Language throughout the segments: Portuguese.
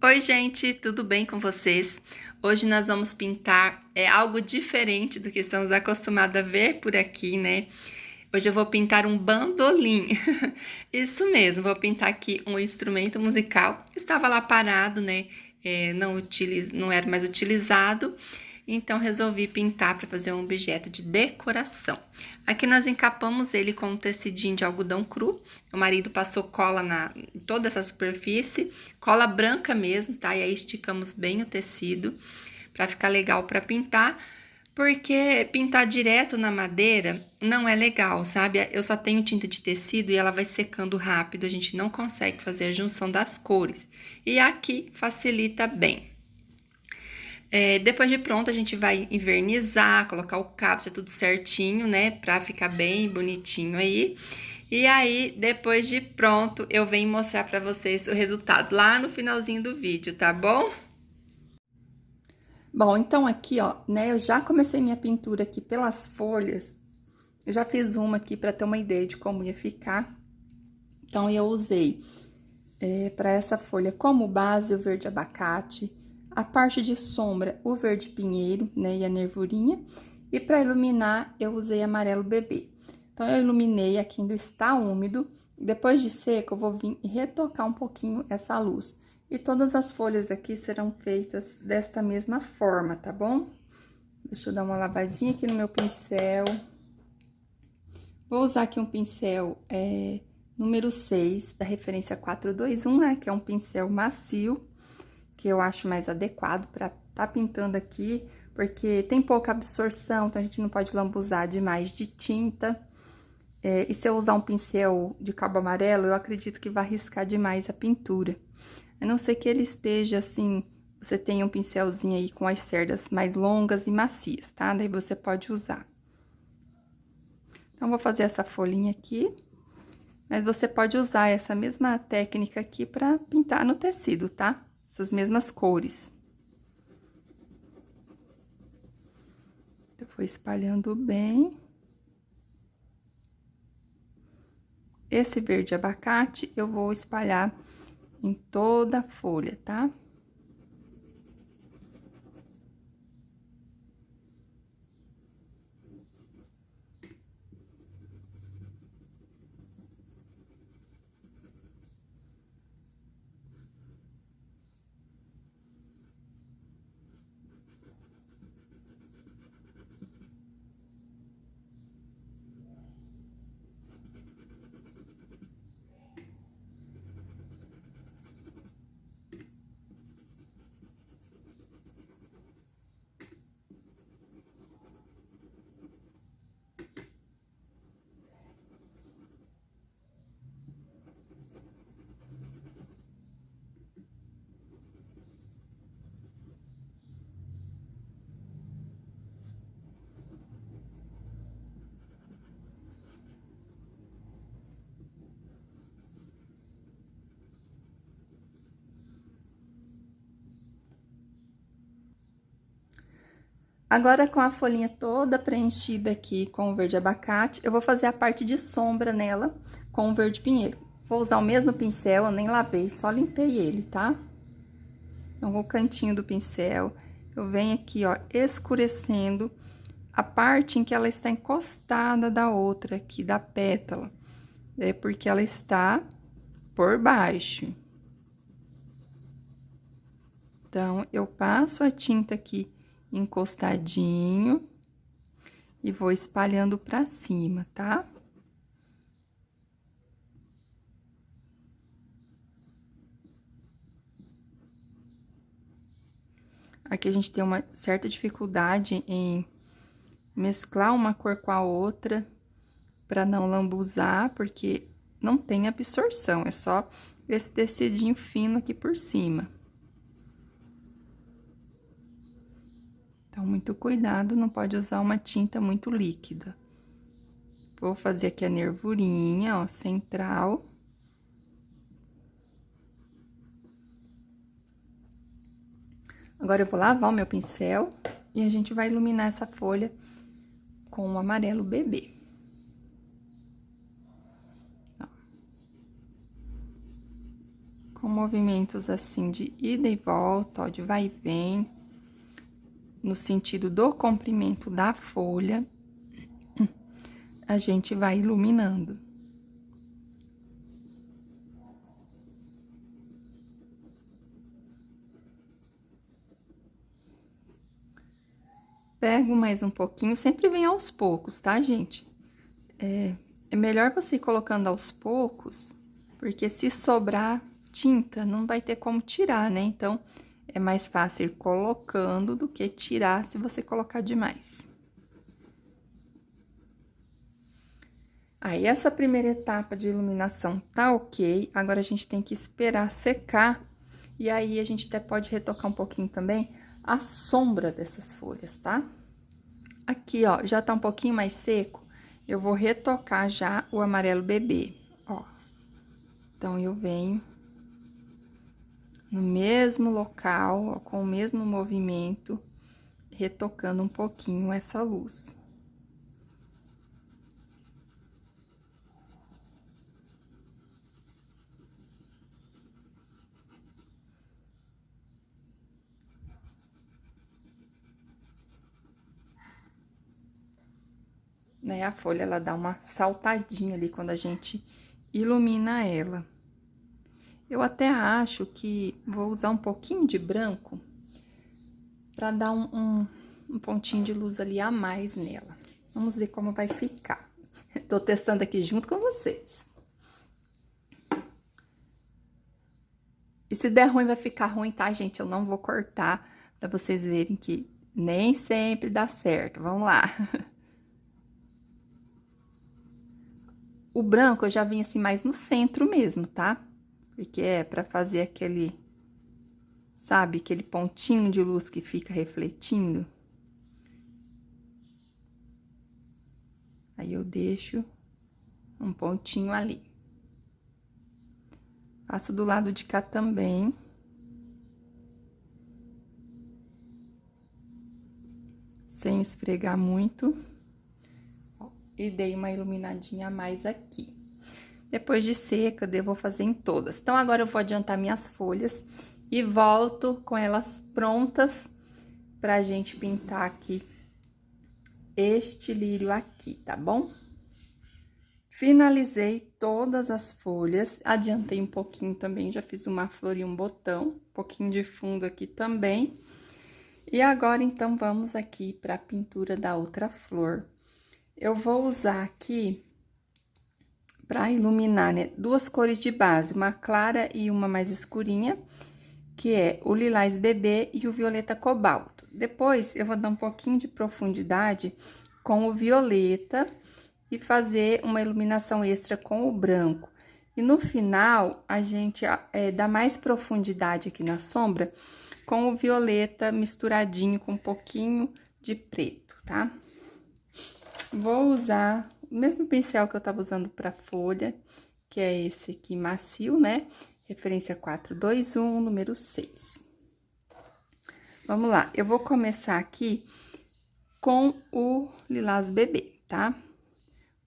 Oi, gente, tudo bem com vocês? Hoje nós vamos pintar algo diferente do que estamos acostumados a ver por aqui, né? Hoje eu vou pintar um bandolim. Isso mesmo, vou pintar aqui um instrumento musical que estava lá parado, né? Não era mais utilizado, então resolvi pintar para fazer um objeto de decoração. Aqui nós encapamos ele com um tecidinho de algodão cru. Meu marido passou cola em toda essa superfície, cola branca mesmo, tá? E aí esticamos bem o tecido para ficar legal para pintar, porque pintar direto na madeira não é legal, sabe? Eu só tenho tinta de tecido e ela vai secando rápido, a gente não consegue fazer a junção das cores. E aqui facilita bem. Depois de pronto, a gente vai envernizar, colocar o capsa tudo certinho, né? Pra ficar bem bonitinho aí. E aí, depois de pronto, eu venho mostrar pra vocês o resultado lá no finalzinho do vídeo, tá bom? Bom, então aqui, ó, né? Eu já comecei minha pintura aqui pelas folhas. Eu já fiz uma aqui pra ter uma ideia de como ia ficar. Então, eu usei para essa folha como base o verde abacate, a parte de sombra o verde pinheiro, né, e a nervurinha, e para iluminar eu usei amarelo bebê. Então, eu iluminei, aqui ainda está úmido, depois de seco eu vou vir e retocar um pouquinho essa luz. E todas as folhas aqui serão feitas desta mesma forma, tá bom? Deixa eu dar uma lavadinha aqui no meu pincel. Vou usar aqui um pincel número 6, da referência 421, né? Que é um pincel macio, que eu acho mais adequado para tá pintando aqui, porque tem pouca absorção, então a gente não pode lambuzar demais de tinta. E se eu usar um pincel de cabo amarelo, eu acredito que vai riscar demais a pintura. A não ser que ele esteja assim, você tenha um pincelzinho aí com as cerdas mais longas e macias, tá? Daí você pode usar. Então, vou fazer essa folhinha aqui. Mas você pode usar essa mesma técnica aqui para pintar no tecido, tá? Essas mesmas cores. Eu vou espalhando bem. Esse verde abacate eu vou espalhar em toda a folha, tá? Agora, com a folhinha toda preenchida aqui com o verde abacate, eu vou fazer a parte de sombra nela com o verde pinheiro. Vou usar o mesmo pincel, eu nem lavei, só limpei ele, tá? Então, com o cantinho do pincel, eu venho aqui, ó, escurecendo a parte em que ela está encostada da outra aqui, da pétala. É porque ela está por baixo. Então, eu passo a tinta aqui encostadinho e vou espalhando pra cima, tá? Aqui a gente tem uma certa dificuldade em mesclar uma cor com a outra para não lambuzar, porque não tem absorção, é só esse tecidinho fino aqui por cima. Então, muito cuidado, não pode usar uma tinta muito líquida. Vou fazer aqui a nervurinha, ó, central. Agora, eu vou lavar o meu pincel e a gente vai iluminar essa folha com o amarelo bebê. Como movimentos assim de ida e volta, ó, de vai e vem, no sentido do comprimento da folha, a gente vai iluminando. Pego mais um pouquinho, sempre vem aos poucos, tá, gente? É melhor você ir colocando aos poucos, porque se sobrar tinta, não vai ter como tirar, né? Então, é mais fácil ir colocando do que tirar se você colocar demais. Aí, essa primeira etapa de iluminação tá ok, agora a gente tem que esperar secar, e aí a gente até pode retocar um pouquinho também a sombra dessas folhas, tá? Aqui, ó, já tá um pouquinho mais seco, eu vou retocar já o amarelo bebê, ó. Então, eu venho no mesmo local, ó, com o mesmo movimento, retocando um pouquinho essa luz. Né, a folha, ela dá uma saltadinha ali quando a gente ilumina ela. Eu até acho que vou usar um pouquinho de branco para dar um pontinho de luz ali a mais nela. Vamos ver como vai ficar. Tô testando aqui junto com vocês. E se der ruim, vai ficar ruim, tá, gente? Eu não vou cortar para vocês verem que nem sempre dá certo. Vamos lá. O branco eu já vim assim mais no centro mesmo, tá? Porque é pra fazer aquele, sabe, aquele pontinho de luz que fica refletindo. Aí eu deixo um pontinho ali. Faço do lado de cá também. Sem esfregar muito. E dei uma iluminadinha a mais aqui. Depois de seca, eu vou fazer em todas. Então, agora eu vou adiantar minhas folhas e volto com elas prontas pra gente pintar aqui este lírio aqui, tá bom? Finalizei todas as folhas, adiantei um pouquinho também, já fiz uma flor e um botão, um pouquinho de fundo aqui também. E agora, então, vamos aqui pra pintura da outra flor. Eu vou usar aqui, para iluminar, né, duas cores de base, uma clara e uma mais escurinha, que é o lilás bebê e o violeta cobalto. Depois, eu vou dar um pouquinho de profundidade com o violeta e fazer uma iluminação extra com o branco. E no final, a gente dá mais profundidade aqui na sombra com o violeta misturadinho com um pouquinho de preto, tá? Vou usar o mesmo pincel que eu tava usando pra folha, que é esse aqui macio, né? Referência 421, número 6. Vamos lá, eu vou começar aqui com o lilás bebê, tá?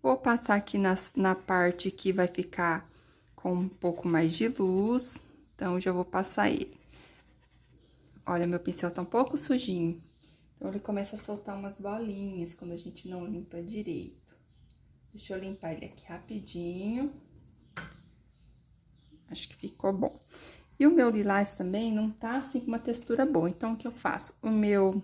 Vou passar aqui na parte que vai ficar com um pouco mais de luz, então, já vou passar ele. Olha, meu pincel tá um pouco sujinho. Então, ele começa a soltar umas bolinhas quando a gente não limpa direito. Deixa eu limpar ele aqui rapidinho. Acho que ficou bom. E o meu lilás também não tá assim com uma textura boa. Então, o que eu faço? O meu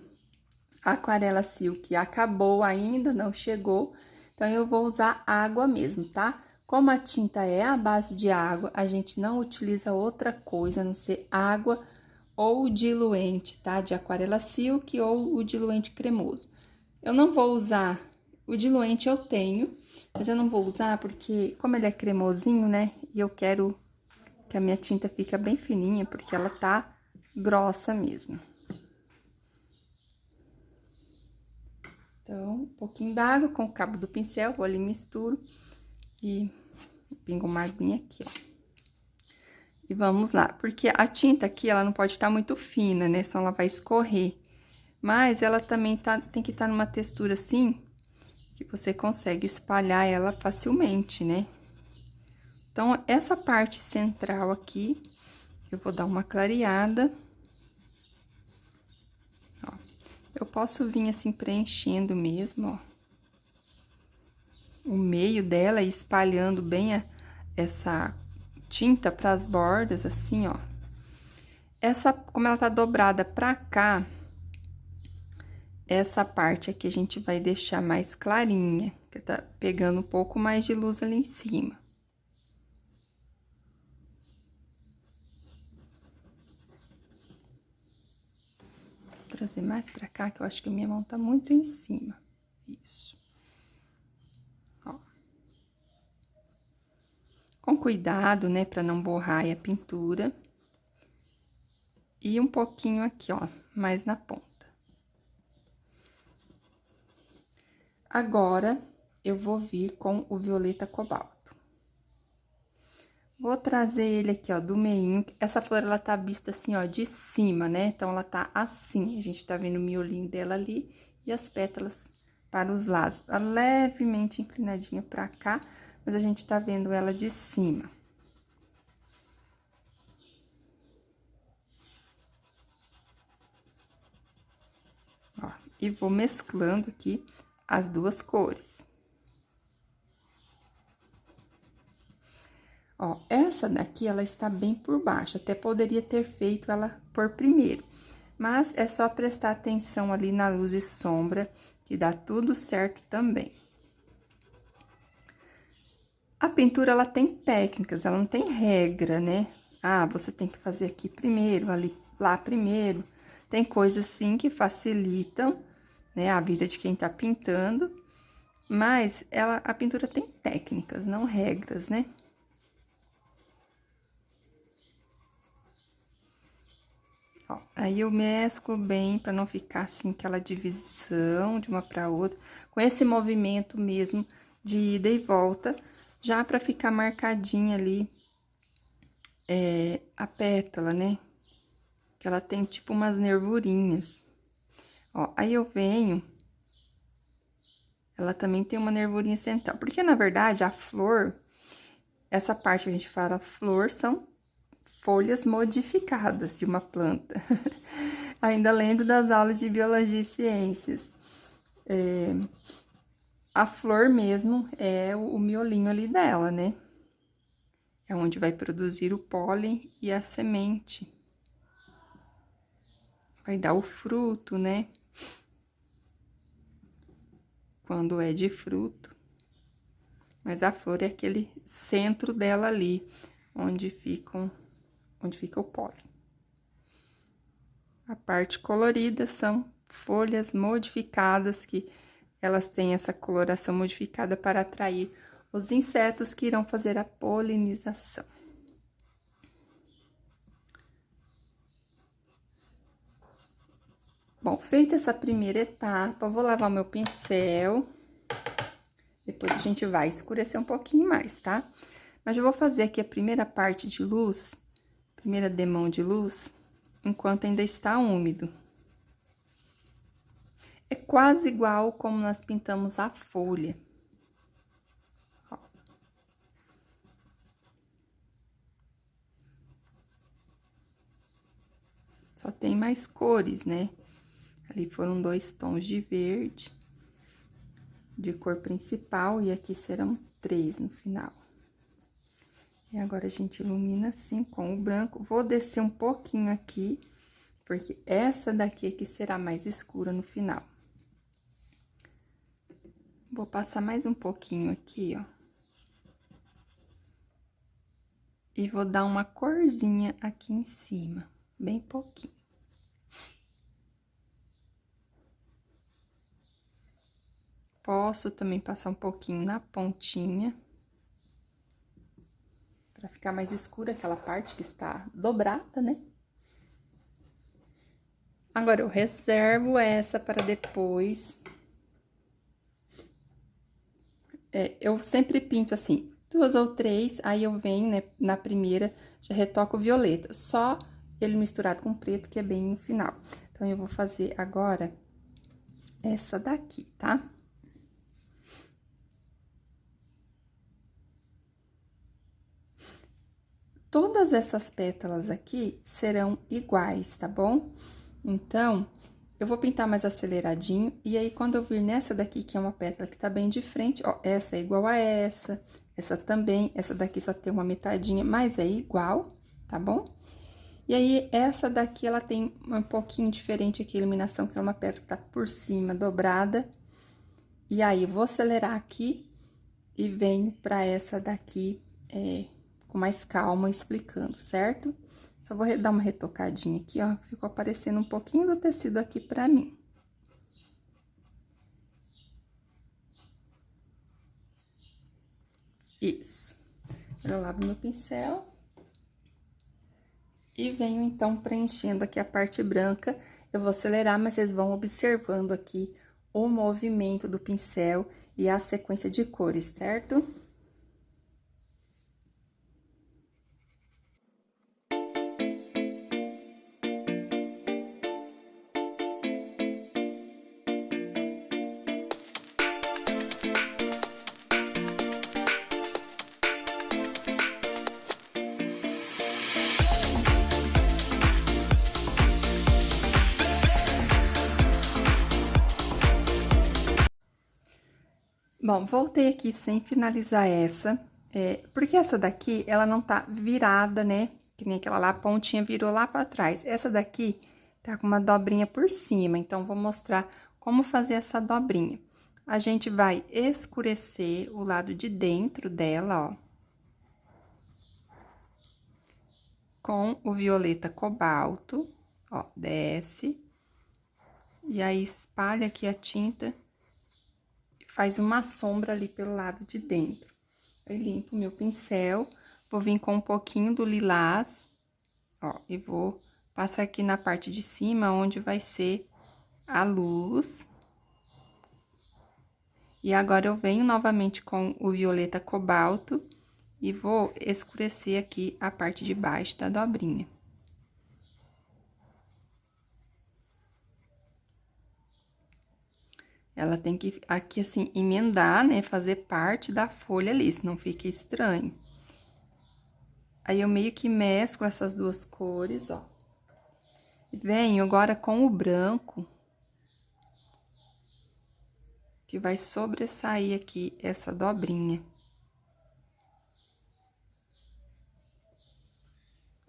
aquarela silk acabou ainda, não chegou. Então, eu vou usar água mesmo, tá? Como a tinta é a base de água, a gente não utiliza outra coisa a não ser água ou diluente, tá? De aquarela silk ou o diluente cremoso. Eu não vou usar, o diluente eu tenho, mas eu não vou usar porque, como ele é cremosinho, né? E eu quero que a minha tinta fique bem fininha, porque ela tá grossa mesmo. Então, um pouquinho d'água com o cabo do pincel, vou ali, misturo e pingo uma aguinha aqui, ó. E vamos lá, porque a tinta aqui, ela não pode estar muito fina, né? Senão ela vai escorrer. Mas ela também tem que estar numa textura assim, que você consegue espalhar ela facilmente, né? Então, essa parte central aqui, eu vou dar uma clareada. Ó, eu posso vir assim preenchendo mesmo, ó, o meio dela e espalhando bem essa tinta para as bordas, assim, ó. Essa, como ela tá dobrada pra cá, essa parte aqui a gente vai deixar mais clarinha, que tá pegando um pouco mais de luz ali em cima. Vou trazer mais pra cá, que eu acho que a minha mão tá muito em cima. Isso. Ó. Com cuidado, né, pra não borrar aí a pintura. E um pouquinho aqui, ó, mais na ponta. Agora, eu vou vir com o violeta cobalto. Vou trazer ele aqui, ó, do meinho. Essa flor, ela tá vista assim, ó, de cima, né? Então, ela tá assim. A gente tá vendo o miolinho dela ali e as pétalas para os lados. Tá levemente inclinadinha pra cá, mas a gente tá vendo ela de cima. Ó, e vou mesclando aqui as duas cores. Ó, essa daqui, ela está bem por baixo, até poderia ter feito ela por primeiro. Mas, é só prestar atenção ali na luz e sombra, que dá tudo certo também. A pintura, ela tem técnicas, ela não tem regra, né? Ah, você tem que fazer aqui primeiro, ali, lá primeiro. Tem coisas, sim, que facilitam, né, a vida de quem tá pintando. Mas, a pintura tem técnicas, não regras, né? Ó, aí eu mesclo bem para não ficar assim aquela divisão de uma para outra, com esse movimento mesmo de ida e volta, já para ficar marcadinha ali a pétala, né? Que ela tem tipo umas nervurinhas. Ó, aí eu venho, ela também tem uma nervurinha central, porque na verdade a flor, essa parte que a gente fala flor, são folhas modificadas de uma planta. Ainda lembro das aulas de biologia e ciências. A flor mesmo é o miolinho ali dela, né? É onde vai produzir o pólen e a semente. Vai dar o fruto, né? Quando é de fruto. Mas a flor é aquele centro dela ali, onde fica o pólen. A parte colorida são folhas modificadas, que elas têm essa coloração modificada para atrair os insetos que irão fazer a polinização. Bom, feita essa primeira etapa, eu vou lavar o meu pincel. Depois a gente vai escurecer um pouquinho mais, tá? Mas eu vou fazer aqui a primeira parte de luz, primeira demão de luz, enquanto ainda está úmido. É quase igual como nós pintamos a folha. Ó. Só tem mais cores, né? Ali foram 2 tons de verde, de cor principal, e aqui serão 3 no final. E agora, a gente ilumina assim com o branco. Vou descer um pouquinho aqui, porque essa daqui aqui será mais escura no final. Vou passar mais um pouquinho aqui, ó. E vou dar uma corzinha aqui em cima, bem pouquinho. Posso também passar um pouquinho na pontinha, para ficar mais escura aquela parte que está dobrada, né? Agora, eu reservo essa para depois. Eu sempre pinto assim, 2 ou 3, aí eu venho, né, na primeira, já retoco o violeta. Só ele misturado com preto, que é bem no final. Então, eu vou fazer agora essa daqui, tá? todas essas pétalas aqui serão iguais, tá bom? Então, eu vou pintar mais aceleradinho, e aí, quando eu vir nessa daqui, que é uma pétala que tá bem de frente, ó, essa é igual a essa também, essa daqui só tem uma metadinha, mas é igual, tá bom? E aí, essa daqui, ela tem um pouquinho diferente aqui, a iluminação, que é uma pétala que tá por cima, dobrada. E aí, vou acelerar aqui e venho pra essa daqui, com mais calma, explicando, certo? Só vou dar uma retocadinha aqui, ó, ficou aparecendo um pouquinho do tecido aqui pra mim. Isso. Eu lavo meu pincel. E venho, então, preenchendo aqui a parte branca. Eu vou acelerar, mas vocês vão observando aqui o movimento do pincel e a sequência de cores, certo? Bom, voltei aqui sem finalizar essa, porque essa daqui, ela não tá virada, né? Que nem aquela lá, a pontinha virou lá pra trás. Essa daqui tá com uma dobrinha por cima, então, vou mostrar como fazer essa dobrinha. A gente vai escurecer o lado de dentro dela, ó. Com o violeta cobalto, ó, desce. E aí, espalha aqui a tinta. Faz uma sombra ali pelo lado de dentro. Eu limpo meu pincel, vou vir com um pouquinho do lilás, ó, e vou passar aqui na parte de cima, onde vai ser a luz. E agora, eu venho novamente com o violeta cobalto e vou escurecer aqui a parte de baixo da dobrinha. Ela tem que, aqui, assim, emendar, né, fazer parte da folha ali, senão fica estranho. Aí, eu meio que mesclo essas duas cores, ó. E venho agora com o branco, que vai sobressair aqui essa dobrinha.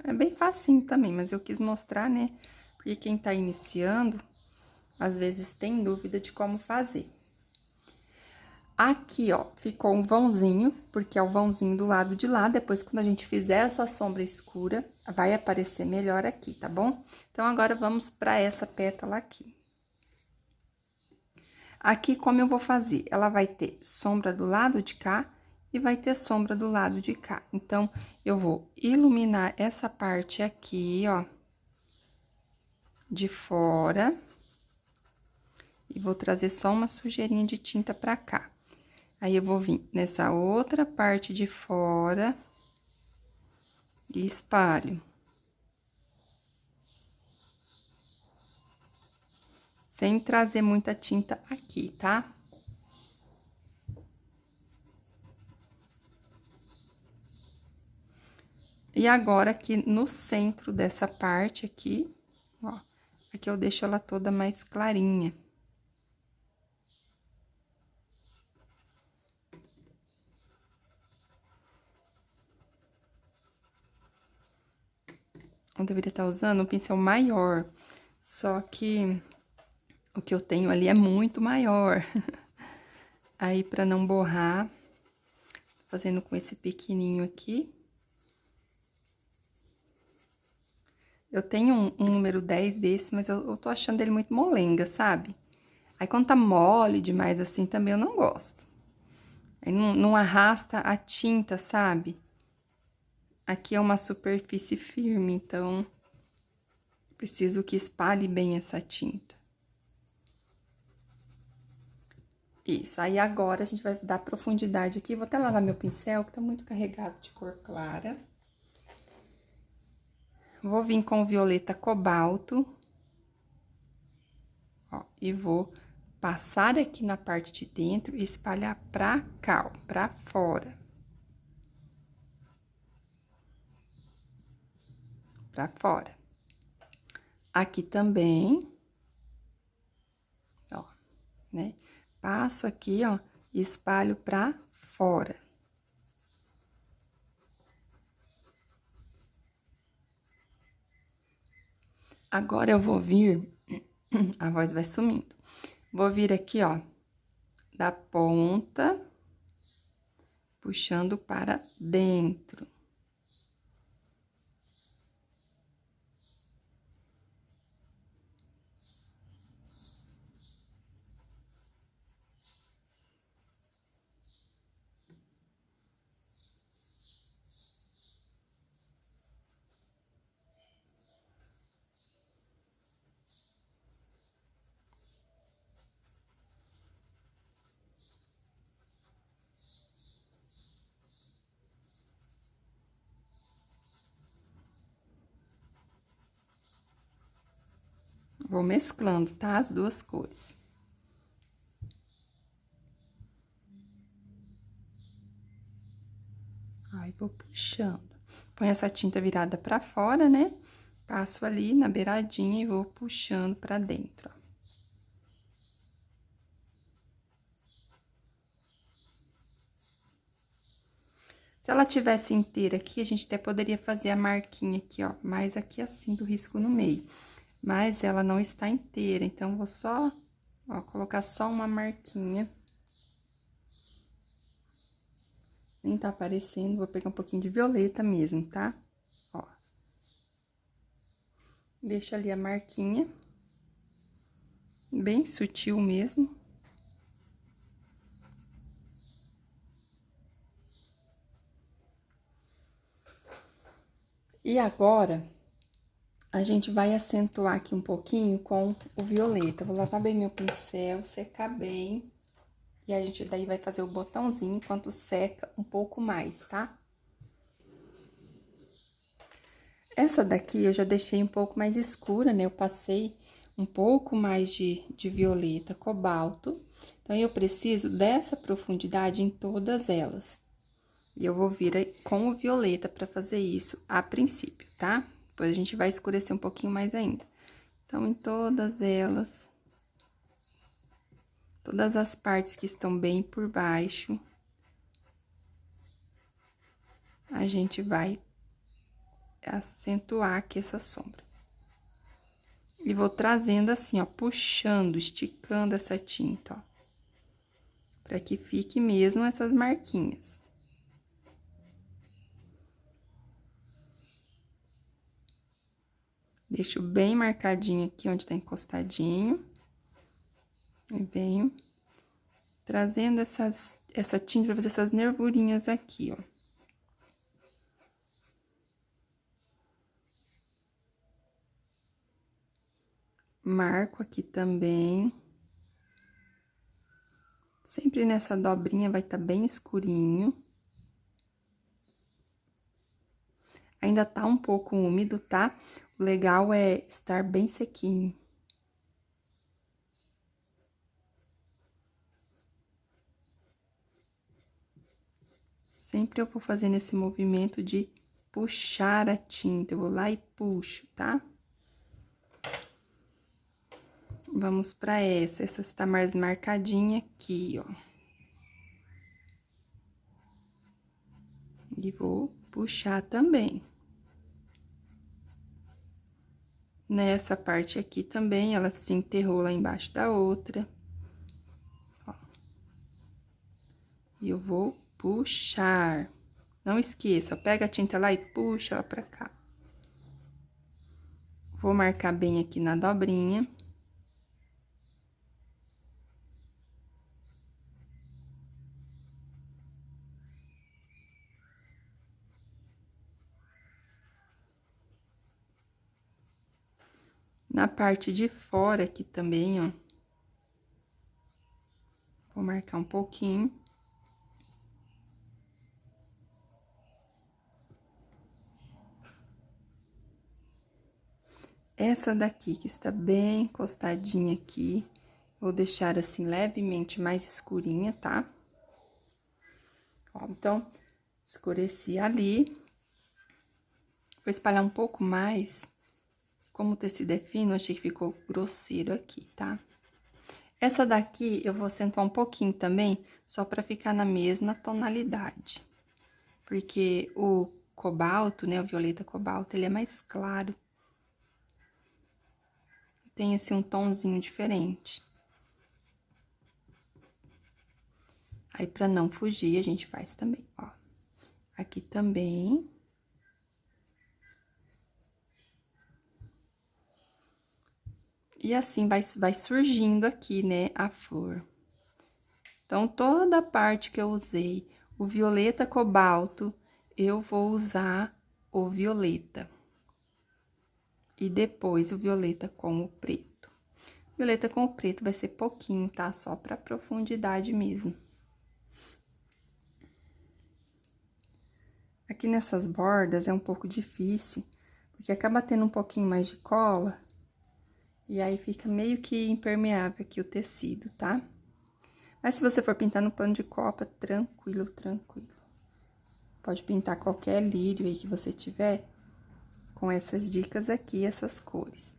É bem facinho também, mas eu quis mostrar, né, porque quem tá iniciando, às vezes tem dúvida de como fazer. Aqui, ó, ficou um vãozinho, porque é o vãozinho do lado de lá. Depois, quando a gente fizer essa sombra escura, vai aparecer melhor aqui, tá bom? Então, agora, vamos pra essa pétala aqui. Aqui, como eu vou fazer? Ela vai ter sombra do lado de cá e vai ter sombra do lado de cá. Então, eu vou iluminar essa parte aqui, ó, de fora. E vou trazer só uma sujeirinha de tinta pra cá. Aí, eu vou vir nessa outra parte de fora e espalho. Sem trazer muita tinta aqui, tá? E agora, aqui no centro dessa parte aqui, ó, aqui eu deixo ela toda mais clarinha. Eu deveria estar usando um pincel maior, só que o que eu tenho ali é muito maior. Aí, pra não borrar, tô fazendo com esse pequenininho aqui. Eu tenho um número 10 desse, mas eu tô achando ele muito molenga, sabe? Aí, quando tá mole demais assim, também eu não gosto. Aí, não arrasta a tinta, sabe? Aqui é uma superfície firme, então, preciso que espalhe bem essa tinta. Isso, aí agora a gente vai dar profundidade aqui. Vou até lavar meu pincel, que tá muito carregado de cor clara. Vou vir com o violeta cobalto. Ó, e vou passar aqui na parte de dentro e espalhar pra cá, ó, pra fora. pra fora. Aqui também, ó, né? Passo aqui, ó, e espalho pra fora. Agora eu vou vir, a voz vai sumindo. Vou vir aqui, ó, da ponta, puxando para dentro. Vou mesclando, tá? As duas cores. Aí, vou puxando. Põe essa tinta virada pra fora, né? Passo ali na beiradinha e vou puxando pra dentro, ó. Se ela tivesse inteira aqui, a gente até poderia fazer a marquinha aqui, ó, mais aqui assim, do risco no meio. Mas ela não está inteira, então, vou só, ó, colocar só uma marquinha. Nem tá aparecendo, vou pegar um pouquinho de violeta mesmo, tá? Ó. Deixa ali a marquinha. Bem sutil mesmo. E agora, a gente vai acentuar aqui um pouquinho com o violeta. Vou lavar bem meu pincel, secar bem. E a gente daí vai fazer o botãozinho enquanto seca um pouco mais, tá? Essa daqui eu já deixei um pouco mais escura, né? Eu passei um pouco mais de violeta, cobalto. Então, eu preciso dessa profundidade em todas elas. E eu vou vir aí com o violeta pra fazer isso a princípio, tá? Depois a gente vai escurecer um pouquinho mais ainda. Então, em todas elas, todas as partes que estão bem por baixo, a gente vai acentuar aqui essa sombra. E vou trazendo assim, ó, puxando, esticando essa tinta, ó. Pra que fique mesmo essas marquinhas. Deixo bem marcadinho aqui onde tá encostadinho. E venho trazendo essa tinta pra fazer essas nervurinhas aqui, ó. Marco aqui também. Sempre nessa dobrinha vai tá bem escurinho. Ainda tá um pouco úmido, tá? O legal é estar bem sequinho. Sempre eu vou fazendo esse movimento de puxar a tinta. Eu vou lá e puxo, tá? Vamos pra essa. Essa está mais marcadinha aqui, ó. E vou puxar também. Nessa parte aqui também, ela se enterrou lá embaixo da outra. Ó. E eu vou puxar. Não esqueça, pega a tinta lá e puxa ela pra cá. Vou marcar bem aqui na dobrinha. Na parte de fora aqui também, ó. Vou marcar um pouquinho. Essa daqui, que está bem encostadinha aqui, vou deixar assim levemente mais escurinha, tá? Ó, então, escureci ali. Vou espalhar um pouco mais. Como o tecido é fino, eu achei que ficou grosseiro aqui, tá? Essa daqui eu vou acentuar um pouquinho também, só pra ficar na mesma tonalidade. Porque o cobalto, né, o violeta cobalto, ele é mais claro. Tem, assim, um tomzinho diferente. Aí, pra não fugir, a gente faz também, ó. Aqui também. E assim vai surgindo aqui, né, a flor. Então, toda a parte que eu usei o violeta cobalto, eu vou usar o violeta. E depois o violeta com o preto. Violeta com o preto vai ser pouquinho, tá? Só pra profundidade mesmo. Aqui nessas bordas é um pouco difícil, porque acaba tendo um pouquinho mais de cola. E aí, fica meio que impermeável aqui o tecido, tá? Mas se você for pintar no pano de copa, tranquilo, tranquilo. Pode pintar qualquer lírio aí que você tiver, com essas dicas aqui, essas cores.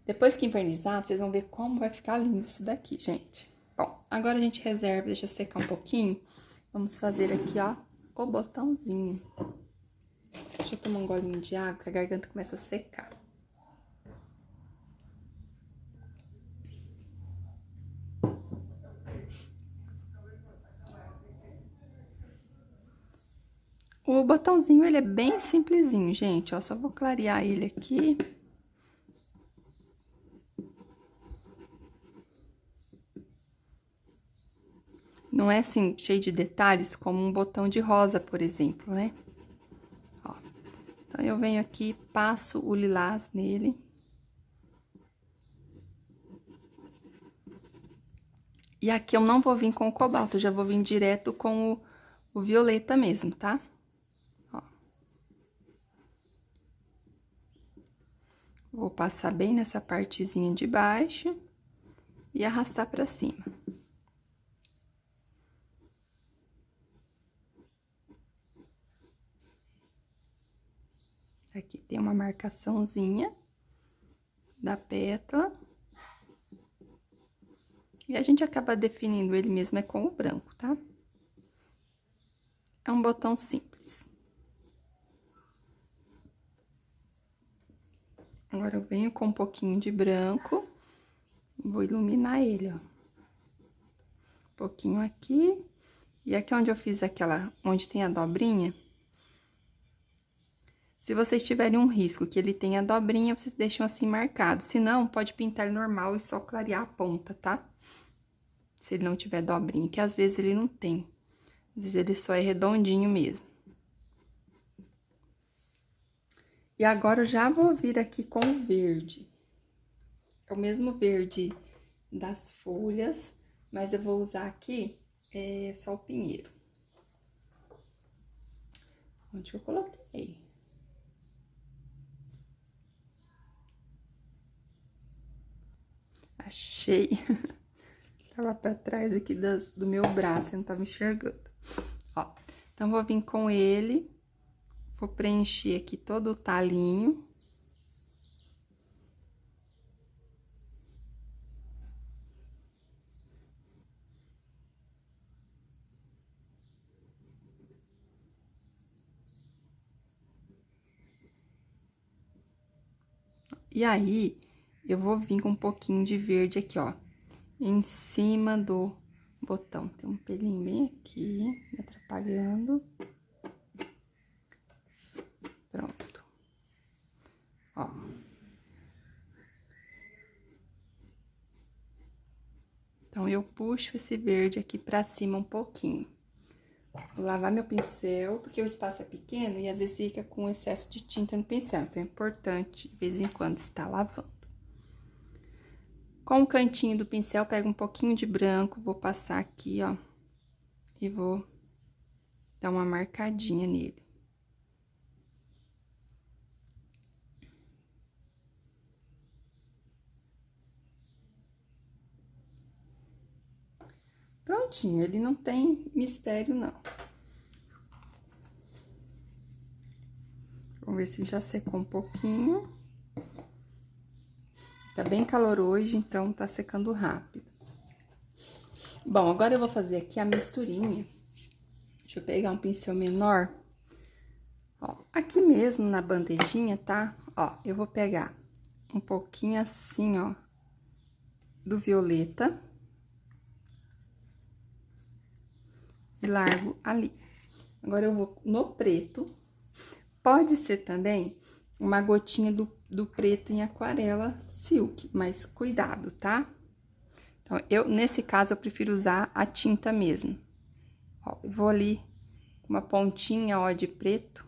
Depois que invernizar, vocês vão ver como vai ficar lindo isso daqui, gente. Bom, agora a gente reserva, deixa secar um pouquinho. Vamos fazer aqui, ó, o botãozinho. Deixa eu tomar um golinho de água, que a garganta começa a secar. O botãozinho, ele é bem simplesinho, gente, ó, só vou clarear ele aqui. Não é assim, cheio de detalhes, como um botão de rosa, por exemplo, né? Ó. Então, eu venho aqui, passo o lilás nele. E aqui eu não vou vir com o cobalto, eu já vou vir direto com o violeta mesmo, tá? Ó. Vou passar bem nessa partezinha de baixo e arrastar pra cima. Aqui tem uma marcaçãozinha da pétala. E a gente acaba definindo ele mesmo é com o branco, tá? É um botão simples. Agora, eu venho com um pouquinho de branco, vou iluminar ele, ó. Um pouquinho aqui, e aqui onde eu fiz aquela, onde tem a dobrinha, se vocês tiverem um risco que ele tenha dobrinha, vocês deixam assim marcado. Se não, pode pintar ele normal e só clarear a ponta, tá? Se ele não tiver dobrinha, que às vezes ele não tem. Às vezes ele só é redondinho mesmo. E agora, eu já vou vir aqui com o verde. É o mesmo verde das folhas, mas eu vou usar aqui só o pinheiro. Onde eu coloquei? Achei. Tava pra trás aqui do meu braço, eu não tava enxergando. Ó, então, vou vir com ele, vou preencher aqui todo o talinho. E aí, eu vou vir com um pouquinho de verde aqui, ó, em cima do botão. Tem um pelinho bem aqui, me atrapalhando. Pronto. Ó. Então, eu puxo esse verde aqui pra cima um pouquinho. Vou lavar meu pincel, porque o espaço é pequeno e às vezes fica com excesso de tinta no pincel. Então, é importante, de vez em quando, estar lavando. Com o cantinho do pincel, pego um pouquinho de branco, vou passar aqui, ó. E vou dar uma marcadinha nele. Prontinho, ele não tem mistério, não. Vamos ver se já secou um pouquinho. Tá bem calor hoje, então tá secando rápido. Bom, agora eu vou fazer aqui a misturinha. Deixa eu pegar um pincel menor. Ó, aqui mesmo na bandejinha, tá? Ó, eu vou pegar um pouquinho assim, ó, do violeta. E largo ali. Agora, eu vou no preto. Pode ser também uma gotinha do preto em aquarela silk, mas cuidado, tá? Então, nesse caso, eu prefiro usar a tinta mesmo. Ó, eu vou ali, uma pontinha, ó, de preto.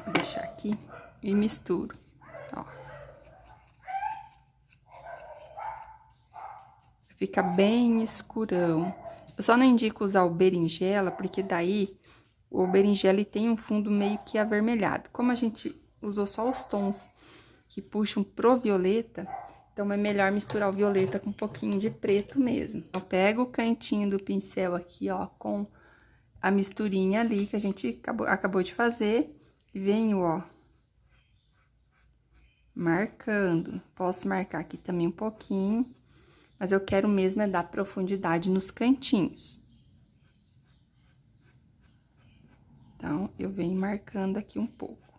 Vou deixar aqui e misturo, ó. Fica bem escurão. Eu só não indico usar o berinjela, porque daí o berinjela ele tem um fundo meio que avermelhado. Como a gente usou só os tons que puxam pro violeta, então é melhor misturar o violeta com um pouquinho de preto mesmo. Eu pego o cantinho do pincel aqui, ó, com a misturinha ali que a gente acabou de fazer e venho, ó, marcando. Posso marcar aqui também um pouquinho, mas eu quero mesmo é dar profundidade nos cantinhos. Então, eu venho marcando aqui um pouco.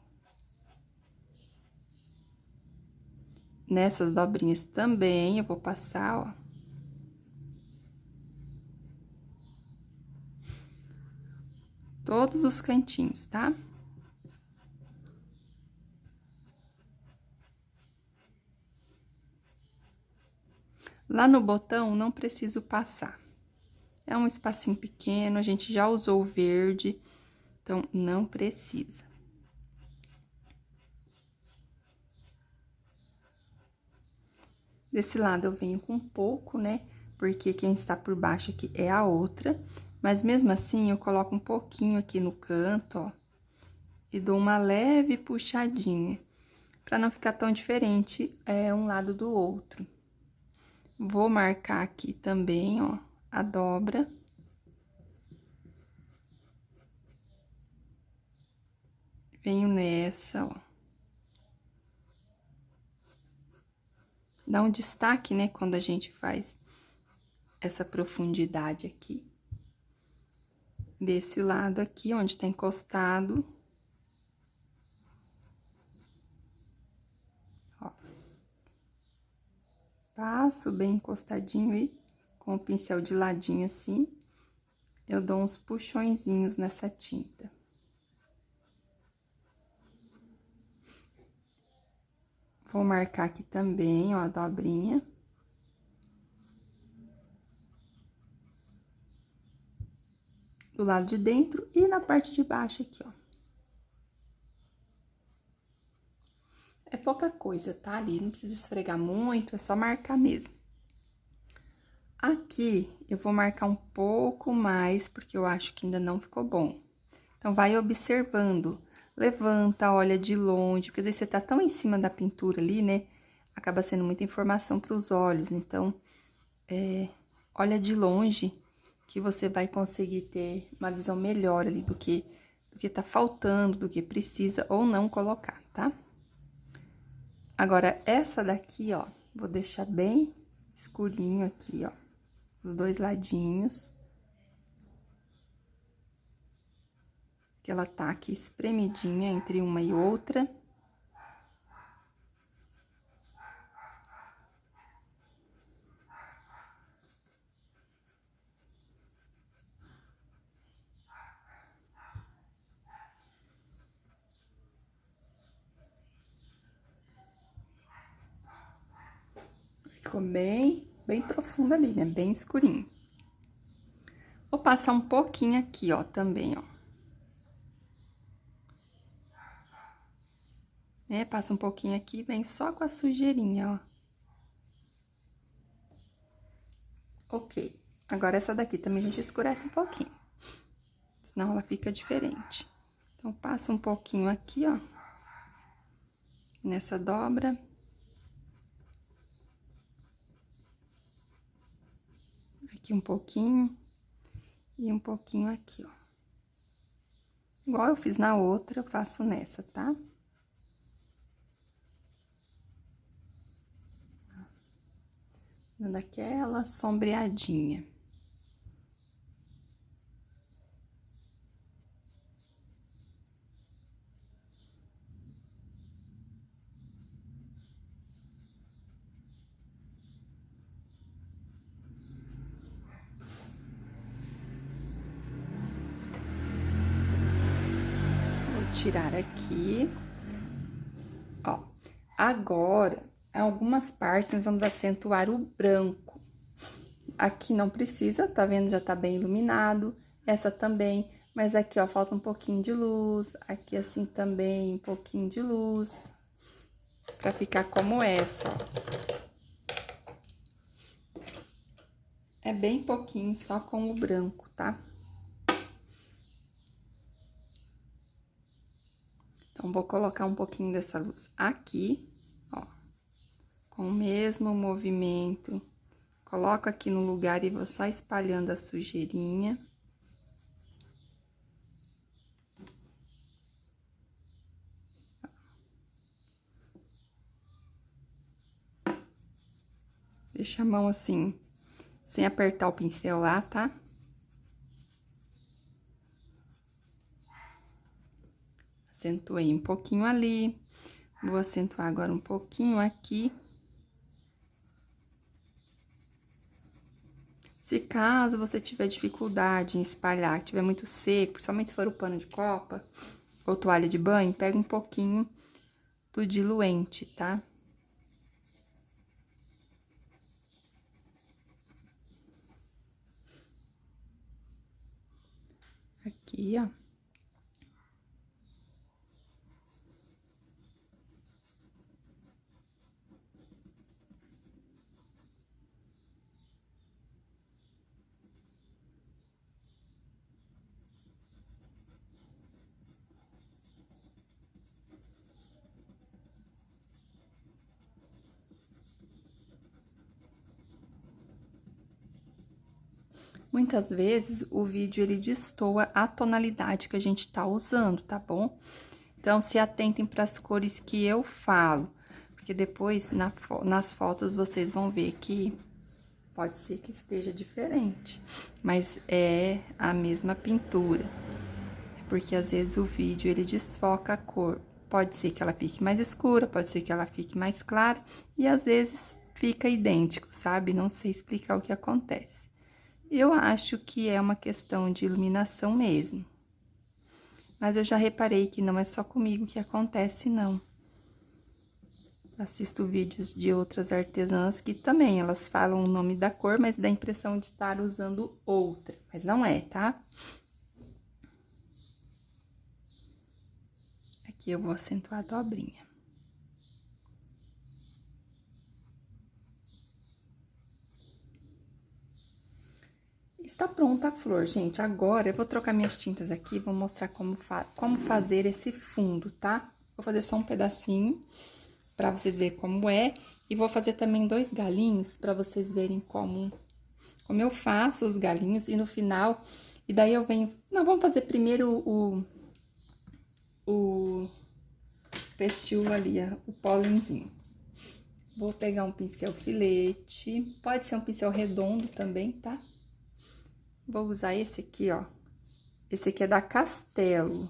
Nessas dobrinhas também, eu vou passar, ó. Todos os cantinhos, tá? Lá no botão, não preciso passar. É um espacinho pequeno, a gente já usou o verde, então não precisa. Desse lado eu venho com um pouco, né? Porque quem está por baixo aqui é a outra. Mas mesmo assim, eu coloco um pouquinho aqui no canto, ó. E dou uma leve puxadinha, pra não ficar tão diferente um lado do outro. Vou marcar aqui também, ó, a dobra. Venho nessa, ó. Dá um destaque, né, quando a gente faz essa profundidade aqui. Desse lado aqui, onde tá encostado. Ó. Passo bem encostadinho e com o pincel de ladinho assim, eu dou uns puxõezinhos nessa tinta. Vou marcar aqui também, ó, a dobrinha. Do lado de dentro e na parte de baixo aqui, ó. É pouca coisa, tá? Ali, não precisa esfregar muito, é só marcar mesmo. Aqui, eu vou marcar um pouco mais, porque eu acho que ainda não ficou bom. Então, vai observando. Levanta, olha de longe, porque às vezes você tá tão em cima da pintura ali, né? Acaba sendo muita informação para os olhos. Então, olha de longe, que você vai conseguir ter uma visão melhor ali do que tá faltando, do que precisa ou não colocar, tá? Agora, essa daqui, ó, vou deixar bem escurinho aqui, ó, os dois ladinhos. Que ela tá aqui espremidinha entre uma e outra. Ficou bem profundo ali, né? Bem escurinho. Vou passar um pouquinho aqui, ó, também, ó. Né? Passa um pouquinho aqui, vem só com a sujeirinha, ó. Ok. Agora, essa daqui também a gente escurece um pouquinho. Senão, ela fica diferente. Então, passa um pouquinho aqui, ó. Nessa dobra. Aqui um pouquinho. E um pouquinho aqui, ó. Igual eu fiz na outra, eu faço nessa, tá? Dando aquela sombreadinha. Vou tirar aqui. Ó, agora, em algumas partes, nós vamos acentuar o branco. Aqui não precisa, tá vendo? Já tá bem iluminado. Essa também, mas aqui, ó, falta um pouquinho de luz. Aqui, assim, também, um pouquinho de luz. Pra ficar como essa, ó. É bem pouquinho, só com o branco, tá? Então, vou colocar um pouquinho dessa luz aqui, ó. Com o mesmo movimento. Coloco aqui no lugar e vou só espalhando a sujeirinha. Deixa a mão assim, sem apertar o pincel lá, tá? Acentuei um pouquinho ali. Vou acentuar agora um pouquinho aqui. Se caso você tiver dificuldade em espalhar, tiver muito seco, principalmente se for o pano de copa ou toalha de banho, pega um pouquinho do diluente, tá? Aqui, ó. Muitas vezes o vídeo ele destoa a tonalidade que a gente tá usando, tá bom? Então, se atentem para as cores que eu falo, porque depois nas fotos vocês vão ver que pode ser que esteja diferente, mas é a mesma pintura. Porque às vezes o vídeo ele desfoca a cor. Pode ser que ela fique mais escura, pode ser que ela fique mais clara, e às vezes fica idêntico, sabe? Não sei explicar o que acontece. Eu acho que é uma questão de iluminação mesmo. Mas eu já reparei que não é só comigo que acontece, não. Assisto vídeos de outras artesãs que também, elas falam o nome da cor, mas dá a impressão de estar usando outra. Mas não é, tá? Aqui eu vou acentuar a dobrinha. Está pronta a flor, gente. Agora, eu vou trocar minhas tintas aqui, vou mostrar como fazer esse fundo, tá? Vou fazer só um pedacinho, pra vocês verem como é. E vou fazer também 2 galinhos, pra vocês verem como eu faço os galinhos. E no final, e daí eu venho... Não, vamos fazer primeiro o pestilo ali, o pólenzinho. Vou pegar um pincel filete, pode ser um pincel redondo também, tá? Vou usar esse aqui, ó. Esse aqui é da Castelo.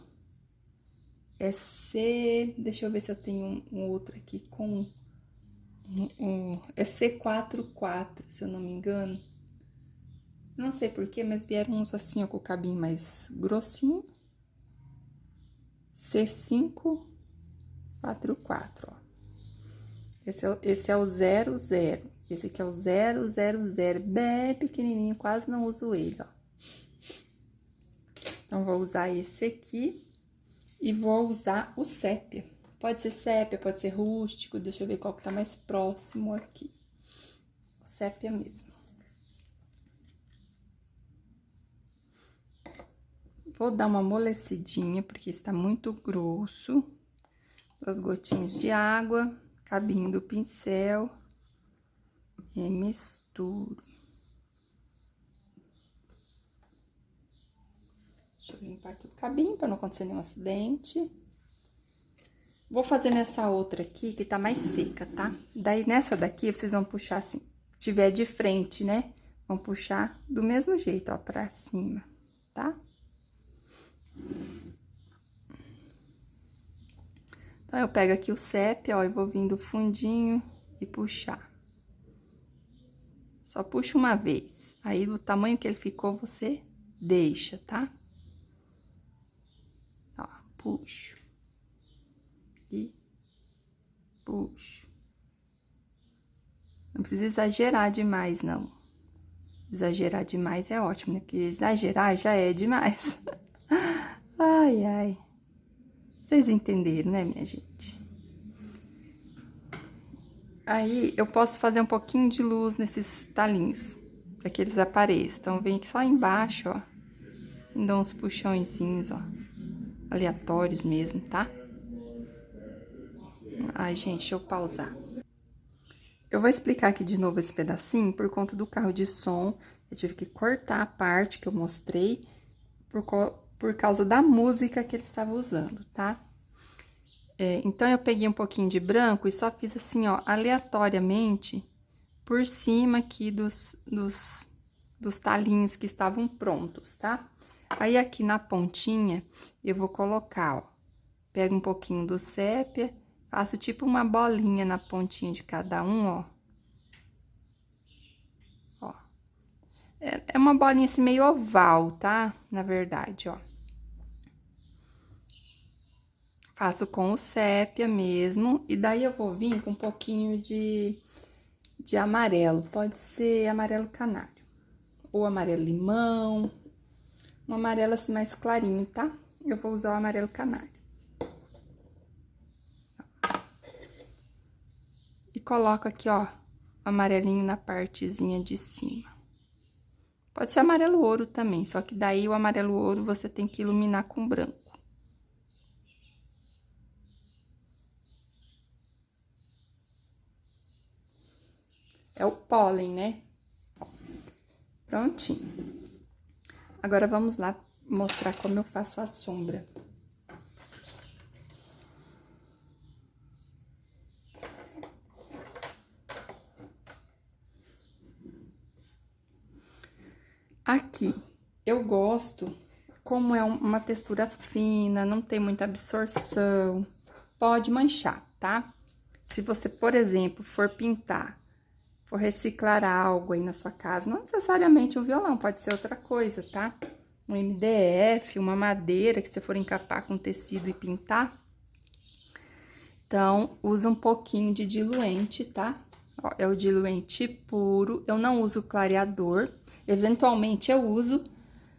Deixa eu ver se eu tenho um outro aqui com... é C44, se eu não me engano. Não sei porquê, mas vieram uns assim, ó, com o cabinho mais grossinho. C544, ó. Esse é o 00. Esse aqui é o 000, bem pequenininho, quase não uso ele, ó. Então, vou usar esse aqui e vou usar o sépia. Pode ser sépia, pode ser rústico, deixa eu ver qual que tá mais próximo aqui. O sépia mesmo. Vou dar uma amolecidinha, porque está muito grosso. 2 gotinhas de água, cabinho do pincel. E misturo. Deixa eu limpar aqui o cabinho pra não acontecer nenhum acidente. Vou fazer nessa outra aqui, que tá mais seca, tá? Daí, nessa daqui, vocês vão puxar assim, se tiver de frente, né? Vão puxar do mesmo jeito, ó, pra cima, tá? Então, eu pego aqui o sépia, ó, e vou vindo fundinho e puxar. Só puxa uma vez. Aí, do tamanho que ele ficou, você deixa, tá? Ó, puxo. E puxo. Não precisa exagerar demais, não. Exagerar demais é ótimo, né? Porque exagerar já é demais. Ai, ai. Vocês entenderam, né, minha gente? Aí, eu posso fazer um pouquinho de luz nesses talinhos, pra que eles apareçam. Então, vem aqui só embaixo, ó. E dou uns puxõezinhos, ó. Aleatórios mesmo, tá? Ai, gente, deixa eu pausar. Eu vou explicar aqui de novo esse pedacinho por conta do carro de som. Eu tive que cortar a parte que eu mostrei por causa da música que ele estava usando, tá? Então, eu peguei um pouquinho de branco e só fiz assim, ó, aleatoriamente, por cima aqui dos talinhos que estavam prontos, tá? Aí, aqui na pontinha, eu vou colocar, ó, pego um pouquinho do sépia, faço tipo uma bolinha na pontinha de cada um, ó. Ó. É uma bolinha assim meio oval, tá? Na verdade, ó. Faço com o sépia mesmo, e daí eu vou vir com um pouquinho de amarelo. Pode ser amarelo canário, ou amarelo limão, um amarelo assim mais clarinho, tá? Eu vou usar o amarelo canário. E coloco aqui, ó, o amarelinho na partezinha de cima. Pode ser amarelo ouro também, só que daí o amarelo ouro você tem que iluminar com branco. É o pólen, né? Prontinho. Agora, vamos lá mostrar como eu faço a sombra. Aqui, eu gosto, como é uma textura fina, não tem muita absorção, pode manchar, tá? Se você, por exemplo, for pintar, for reciclar algo aí na sua casa, não necessariamente um violão, pode ser outra coisa, tá? Um MDF, uma madeira que você for encapar com tecido e pintar. Então, usa um pouquinho de diluente, tá? Ó, é o diluente puro, eu não uso clareador, eventualmente eu uso,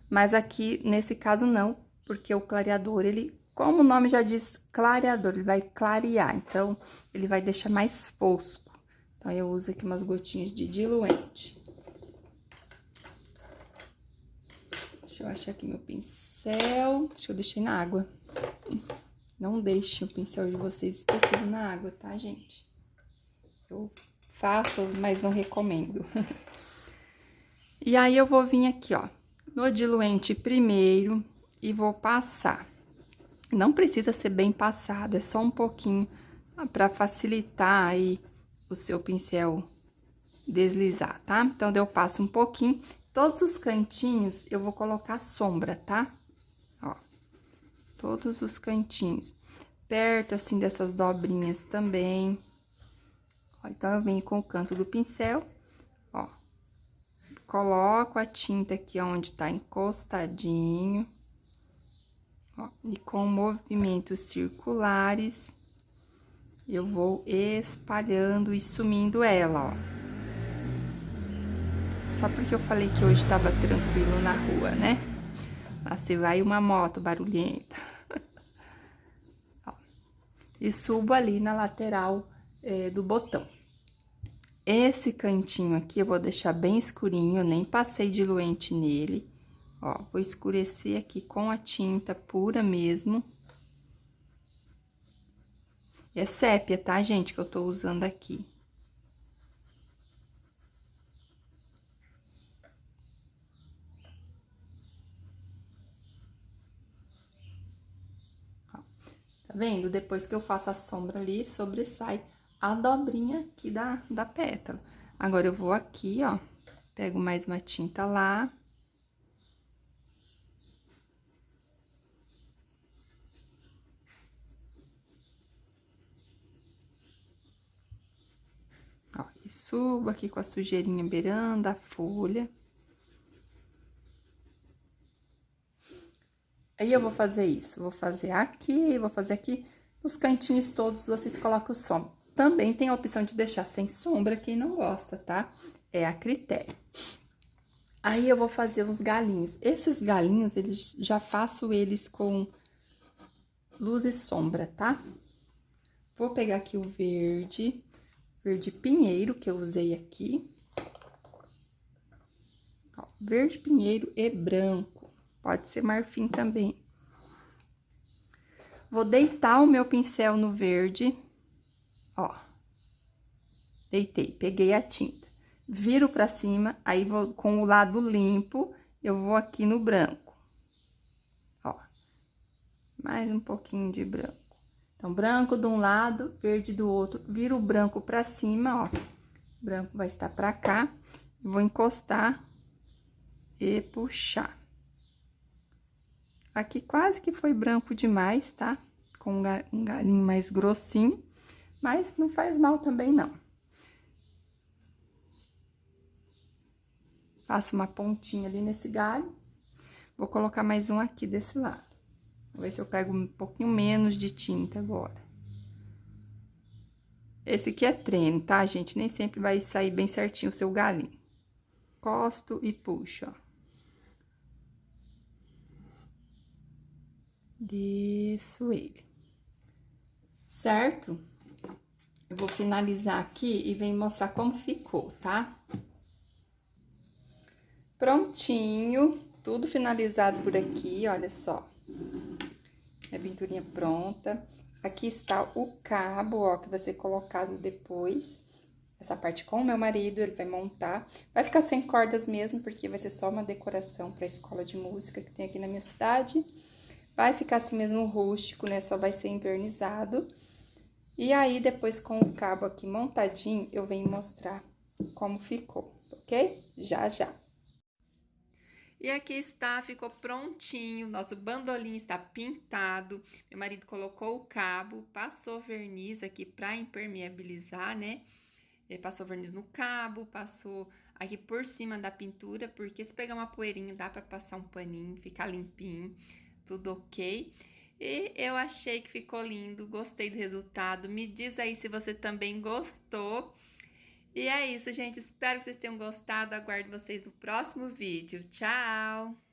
mas aqui, nesse caso, não, porque o clareador, ele, como o nome já diz, clareador, ele vai clarear, então, ele vai deixar mais fosco. Então, eu uso aqui umas gotinhas de diluente. Deixa eu achar aqui meu pincel. Acho que eu deixei na água. Não deixe o pincel de vocês esquecido na água, tá, gente? Eu faço, mas não recomendo. E aí, eu vou vir aqui, ó, no diluente primeiro e vou passar. Não precisa ser bem passado, é só um pouquinho pra facilitar aí o seu pincel deslizar, tá? Então, daí eu passo um pouquinho. Todos os cantinhos eu vou colocar sombra, tá? Ó, todos os cantinhos. Perto, assim, dessas dobrinhas também. Ó, então, eu venho com o canto do pincel, ó. Coloco a tinta aqui onde tá encostadinho. Ó, e com movimentos circulares, eu vou espalhando e sumindo ela, ó. Só porque eu falei que hoje tava tranquilo na rua, né? Lá se vai uma moto barulhenta. Ó, e subo ali na lateral do botão. Esse cantinho aqui eu vou deixar bem escurinho, eu nem passei diluente nele. Ó, vou escurecer aqui com a tinta pura mesmo. É sépia, tá, gente, que eu tô usando aqui. vendo? Depois que eu faço a sombra ali, sobressai a dobrinha aqui da pétala. Agora, eu vou aqui, ó, pego mais uma tinta lá. Ó, e subo aqui com a sujeirinha beirando a folha. Aí, eu vou fazer isso, vou fazer aqui, nos cantinhos todos vocês colocam sombra. Também tem a opção de deixar sem sombra, quem não gosta, tá? É a critério. Aí, eu vou fazer os galinhos. Esses galinhos, já faço eles com luz e sombra, tá? Vou pegar aqui o verde pinheiro, que eu usei aqui. Ó, verde pinheiro e branco. Pode ser marfim também. Vou deitar o meu pincel no verde, ó. Deitei, peguei a tinta. Viro pra cima, aí vou com o lado limpo, eu vou aqui no branco. Ó, mais um pouquinho de branco. Então, branco de um lado, verde do outro. Viro o branco pra cima, ó. O branco vai estar pra cá. Vou encostar e puxar. Aqui quase que foi branco demais, tá? Com um galinho mais grossinho, mas não faz mal também, não. Faço uma pontinha ali nesse galho. Vou colocar mais um aqui desse lado. Vou ver se eu pego um pouquinho menos de tinta agora. Esse aqui é treino, tá, gente? Nem sempre vai sair bem certinho o seu galinho. Encosto e puxo, ó. Desço ele. Certo? Eu vou finalizar aqui e venho mostrar como ficou, tá? Prontinho, tudo finalizado por aqui, olha só. Minha pinturinha pronta. Aqui está o cabo, ó, que vai ser colocado depois. Essa parte com o meu marido, ele vai montar. Vai ficar sem cordas mesmo, porque vai ser só uma decoração para a escola de música que tem aqui na minha cidade. Vai ficar assim mesmo rústico, né? Só vai ser envernizado. E aí, depois com o cabo aqui montadinho, eu venho mostrar como ficou, ok? Já, já. E aqui está, ficou prontinho, nosso bandolim está pintado. Meu marido colocou o cabo, passou verniz aqui para impermeabilizar, né? Ele passou verniz no cabo, passou aqui por cima da pintura, porque se pegar uma poeirinha dá para passar um paninho, ficar limpinho. Tudo ok. E eu achei que ficou lindo, gostei do resultado. Me diz aí se você também gostou. E é isso, gente. Espero que vocês tenham gostado. Aguardo vocês no próximo vídeo. Tchau!